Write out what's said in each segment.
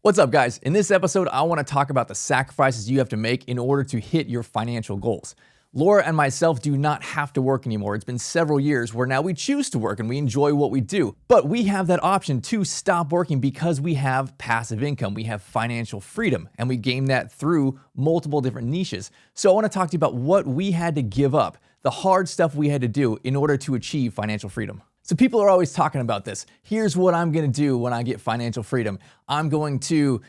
What's up, guys? In this episode, I want to talk about the sacrifices you have to make in order to hit your financial goals. Laura and myself do not have to work anymore. It's been several years where now we choose to work and we enjoy what we do. But we have that option to stop working because we have passive income. We have financial freedom, and we gain that through multiple different niches. So I want to talk to you about what we had to give up, the hard stuff we had to do in order to achieve financial freedom. So people are always talking about this. Here's what I'm going to do when I get financial freedom. I'm going to,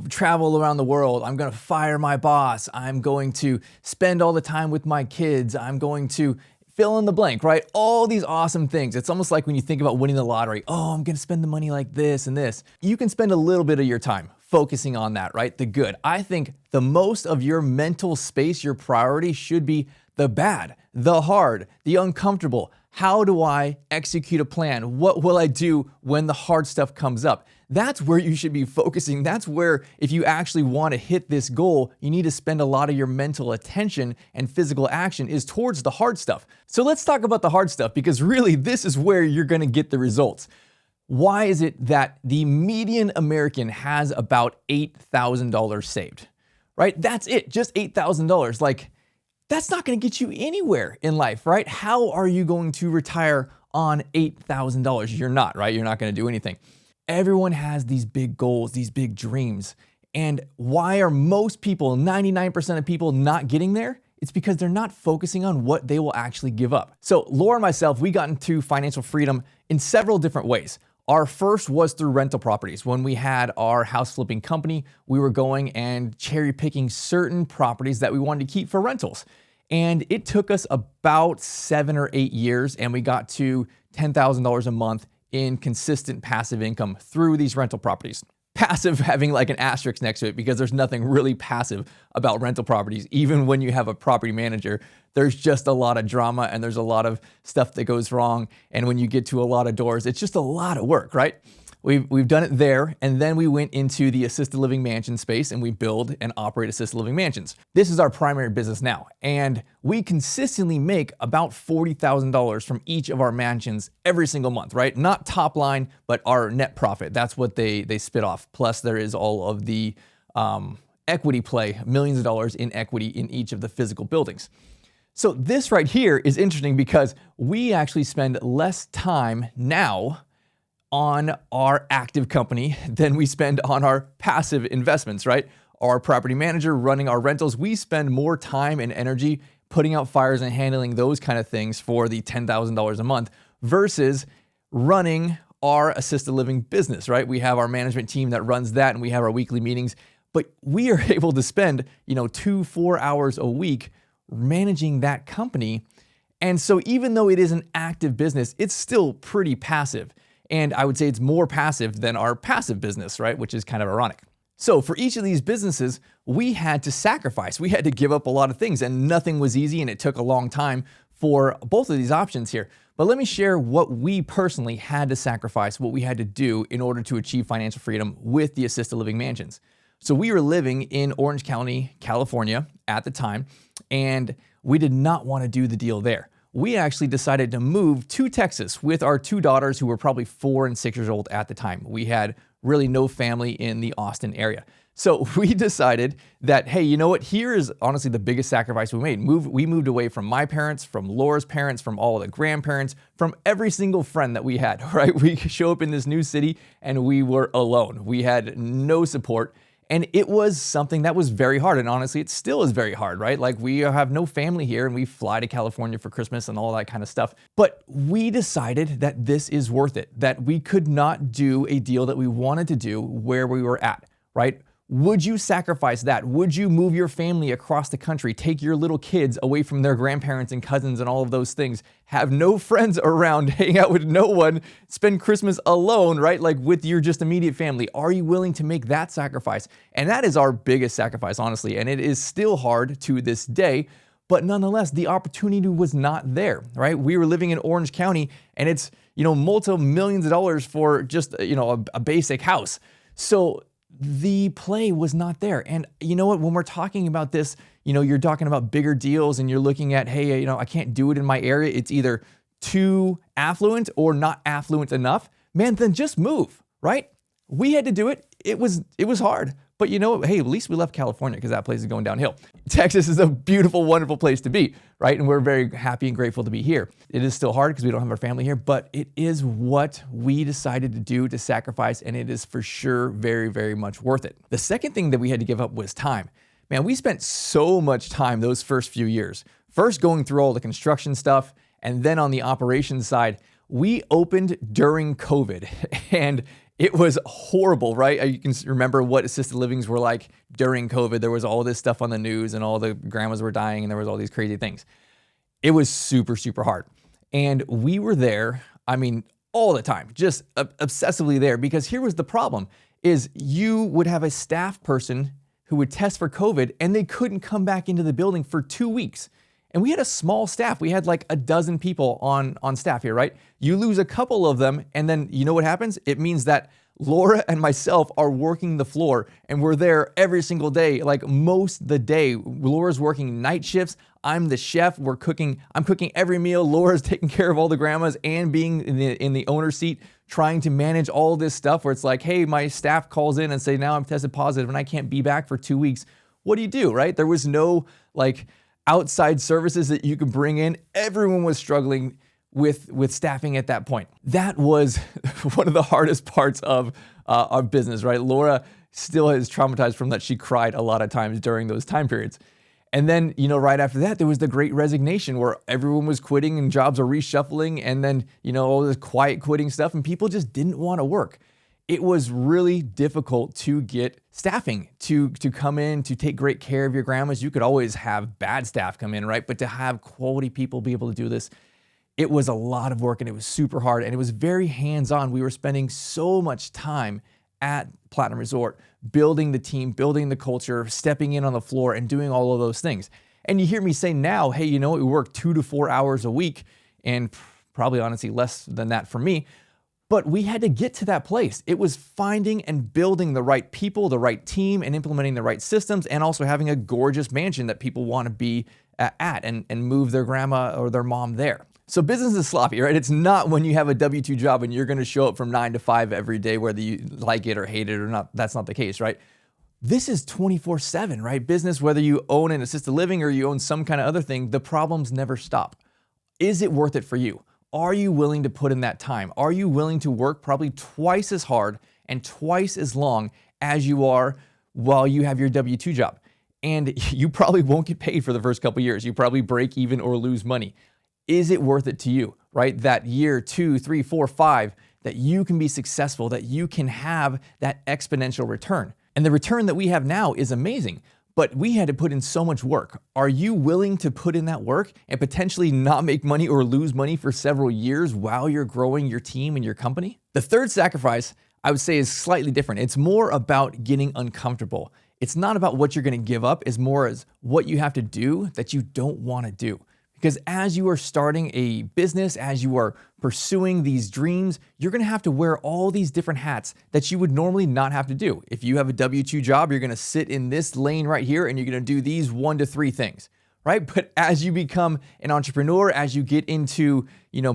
travel around the world. I'm going to fire my boss. I'm going to spend all the time with my kids. I'm going to fill in the blank, right? All these awesome things. It's almost like when you think about winning the lottery. Oh, I'm going to spend the money like this and this. You can spend a little bit of your time focusing on that, right? The good. I think the most of your mental space, your priority should be the bad, the hard, the uncomfortable. How do I execute a plan? What will I do when the hard stuff comes up? That's where you should be focusing. That's where, if you actually want to hit this goal, you need to spend a lot of your mental attention and physical action is towards the hard stuff. So let's talk about the hard stuff, because really this is where you're going to get the results. Why is it that the median American has about $8,000 saved, right? That's it, just $8,000. That's not going to get you anywhere in life, right? How are you going to retire on $8,000? You're not, right? You're not going to do anything. Everyone has these big goals, these big dreams. And why are most people, 99% of people, not getting there? It's because they're not focusing on what they will actually give up. So Laura and myself, we got into financial freedom in several different ways. Our first was through rental properties. When we had our house flipping company, we were going and cherry picking certain properties that we wanted to keep for rentals. And it took us about 7 or 8 years, and we got to $10,000 a month in consistent passive income through these rental properties. Passive having like an asterisk next to it, because there's nothing really passive about rental properties. Even when you have a property manager, there's just a lot of drama and there's a lot of stuff that goes wrong. And when you get to a lot of doors, it's just a lot of work, right? We've done it there, and then we went into the assisted living mansion space and we build and operate assisted living mansions. This is our primary business now, and we consistently make about $40,000 from each of our mansions every single month, right? Not top line, but our net profit. That's what they spit off. Plus there is all of the equity play, millions of dollars in equity in each of the physical buildings. So this right here is interesting because we actually spend less time now on our active company than we spend on our passive investments, right? Our property manager running our rentals, we spend more time and energy putting out fires and handling those kind of things for the $10,000 a month versus running our assisted living business, right? We have our management team that runs that, and we have our weekly meetings, but we are able to spend, 2-4 hours a week managing that company. And so even though it is an active business, it's still pretty passive. And I would say it's more passive than our passive business, right? Which is kind of ironic. So for each of these businesses, we had to sacrifice. We had to give up a lot of things, and nothing was easy, and it took a long time for both of these options here. But let me share what we personally had to sacrifice, what we had to do in order to achieve financial freedom with the assisted living mansions. So we were living in Orange County, California at the time, and we did not want to do the deal there. We actually decided to move to Texas with our 2 daughters, who were probably 4 and 6 years old at the time. We had really no family in the Austin area. So we decided that, hey, you know what? Here is honestly the biggest sacrifice we made. We moved away from my parents, from Laura's parents, from all of the grandparents, from every single friend that we had, right? We show up in this new city and we were alone. We had no support. And it was something that was very hard. And honestly, it still is very hard, right? Like, we have no family here and we fly to California for Christmas and all that kind of stuff. But we decided that this is worth it, that we could not do a deal that we wanted to do where we were at, right? Would you sacrifice that? Would you move your family across the country, take your little kids away from their grandparents and cousins and all of those things, have no friends around, hang out with no one, spend Christmas alone, right? Like with your just immediate family? Are you willing to make that sacrifice? And that is our biggest sacrifice, honestly. And it is still hard to this day, but nonetheless, the opportunity was not there, right? We were living in Orange County, and it's, multiple millions of dollars for just, a basic house. So the play was not there. And you know what, when we're talking about this, you're talking about bigger deals and you're looking at, hey, I can't do it in my area. It's either too affluent or not affluent enough. Man, then just move, right? We had to do it. It was hard. But you know, hey, at least we left California because that place is going downhill. Texas is a beautiful, wonderful place to be, right? And we're very happy and grateful to be here. It is still hard because we don't have our family here, but it is what we decided to do, to sacrifice, and it is for sure very, very much worth it. The second thing that we had to give up was time. Man, we spent so much time those first few years. First going through all the construction stuff, and then on the operations side, we opened during COVID, and it was horrible, right? You can remember what assisted livings were like during COVID. There was all this stuff on the news and all the grandmas were dying and there was all these crazy things. It was super, super hard. And we were there, I mean, all the time, just obsessively there, because here was the problem is you would have a staff person who would test for COVID and they couldn't come back into the building for 2 weeks. And we had a small staff. We had like a dozen people on staff here, right? You lose a couple of them, and then you know what happens? It means that Laura and myself are working the floor, and we're there every single day, like most of the day. Laura's working night shifts. I'm the chef. I'm cooking every meal. Laura's taking care of all the grandmas and being in the owner's seat, trying to manage all this stuff where it's like, hey, my staff calls in and say, now I'm tested positive and I can't be back for 2 weeks. What do, right? There was no like outside services that you could bring in. Everyone was struggling with staffing at that point. That was one of the hardest parts of our business, right? Laura still is traumatized from that. She cried a lot of times during those time periods. And then, you know, right after that, there was the great resignation where everyone was quitting and jobs are reshuffling, and then, you know, all this quiet quitting stuff, and people just didn't want to work. It was really difficult to get staffing to come in, to take great care of your grandmas. You could always have bad staff come in, right? But to have quality people be able to do this, it was a lot of work and it was super hard and it was very hands-on. We were spending so much time at Platinum Resort, building the team, building the culture, stepping in on the floor and doing all of those things. And you hear me say now, hey, you know what? We work 2 to 4 hours a week, and probably honestly less than that for me. But we had to get to that place. It was finding and building the right people, the right team, and implementing the right systems, and also having a gorgeous mansion that people want to be at and move their grandma or their mom there. So business is sloppy, right? It's not when you have a W-2 job and you're going to show up from 9 to 5 every day, whether you like it or hate it or not. That's not the case, right? This is 24/7, right? Business, whether you own an assisted living or you own some kind of other thing, the problems never stop. Is it worth it for you? Are you willing to put in that time? Are you willing to work probably twice as hard and twice as long as you are while you have your W-2 job? And you probably won't get paid for the first couple of years. You probably break even or lose money. Is it worth it to you, right? That year, 2, 3, 4, 5, that you can be successful, that you can have that exponential return. And the return that we have now is amazing, but we had to put in so much work. Are you willing to put in that work and potentially not make money or lose money for several years while you're growing your team and your company? The third sacrifice, I would say, is slightly different. It's more about getting uncomfortable. It's not about what you're going to give up, it's more as what you have to do that you don't want to do. Because as you are starting a business, as you are pursuing these dreams, you're going to have to wear all these different hats that you would normally not have to do. If you have a W-2 job, you're going to sit in this lane right here and you're going to do these 1 to 3 things, right? But as you become an entrepreneur, as you get into,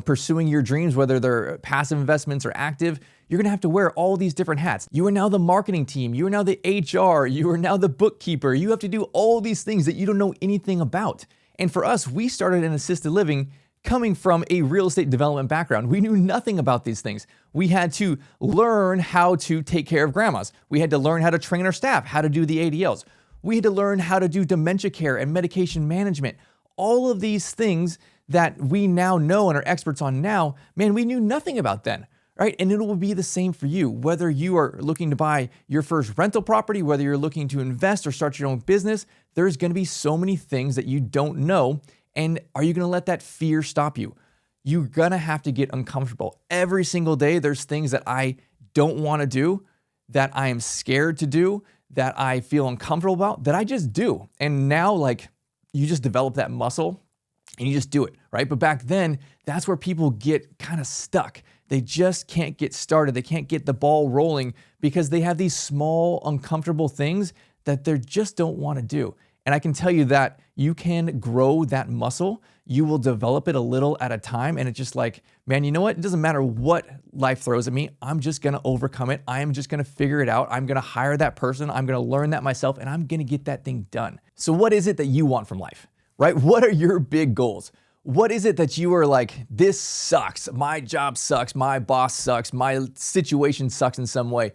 pursuing your dreams, whether they're passive investments or active, you're going to have to wear all these different hats. You are now the marketing team. You are now the HR. You are now the bookkeeper. You have to do all these things that you don't know anything about. And for us, we started in assisted living coming from a real estate development background. We knew nothing about these things. We had to learn how to take care of grandmas. We had to learn how to train our staff, how to do the ADLs. We had to learn how to do dementia care and medication management. All of these things that we now know and are experts on now, man, we knew nothing about then, right? And it will be the same for you, whether you are looking to buy your first rental property, whether you're looking to invest or start your own business. There's going to be so many things that you don't know. And are you going to let that fear stop you? You're going to have to get uncomfortable. Every single day, there's things that I don't want to do, that I am scared to do, that I feel uncomfortable about, that I just do. And now, you just develop that muscle and you just do it, right? But back then, that's where people get kind of stuck. They just can't get started. They can't get the ball rolling because they have these small, uncomfortable things that they just don't want to do. And I can tell you that you can grow that muscle. you will develop it a little at a time. And it's just like, man, you know what? It doesn't matter what life throws at me. I'm just going to overcome it. I am just going to figure it out. I'm going to hire that person. I'm going to learn that myself, and I'm going to get that thing done. So what is it that you want from life, right? What are your big goals? What is it that you are like, this sucks. My job sucks. My boss sucks. My situation sucks in some way.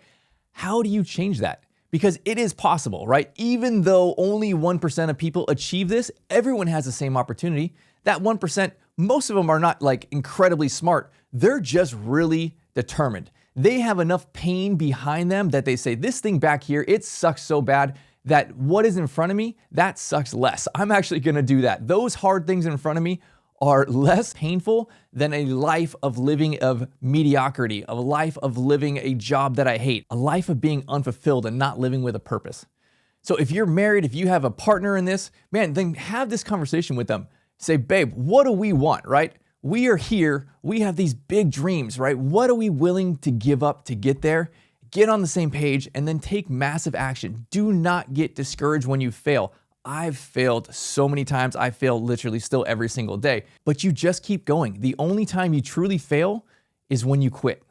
How do you change that? Because it is possible, right? Even though only 1% of people achieve this, everyone has the same opportunity. That 1%, most of them are not like incredibly smart. They're just really determined. They have enough pain behind them that they say, this thing back here, it sucks so bad that what is in front of me, that sucks less. I'm actually gonna do that. Those hard things in front of me are less painful than a life of living of mediocrity, a life of living a job that I hate, a life of being unfulfilled and not living with a purpose. So if you're married, if you have a partner in this, man, then have this conversation with them. Say, babe, what do we want, right? We are here, we have these big dreams, right? What are we willing to give up to get there? Get on the same page and then take massive action. Do not get discouraged when you fail. I've failed so many times. I fail literally still every single day, but you just keep going. The only time you truly fail is when you quit.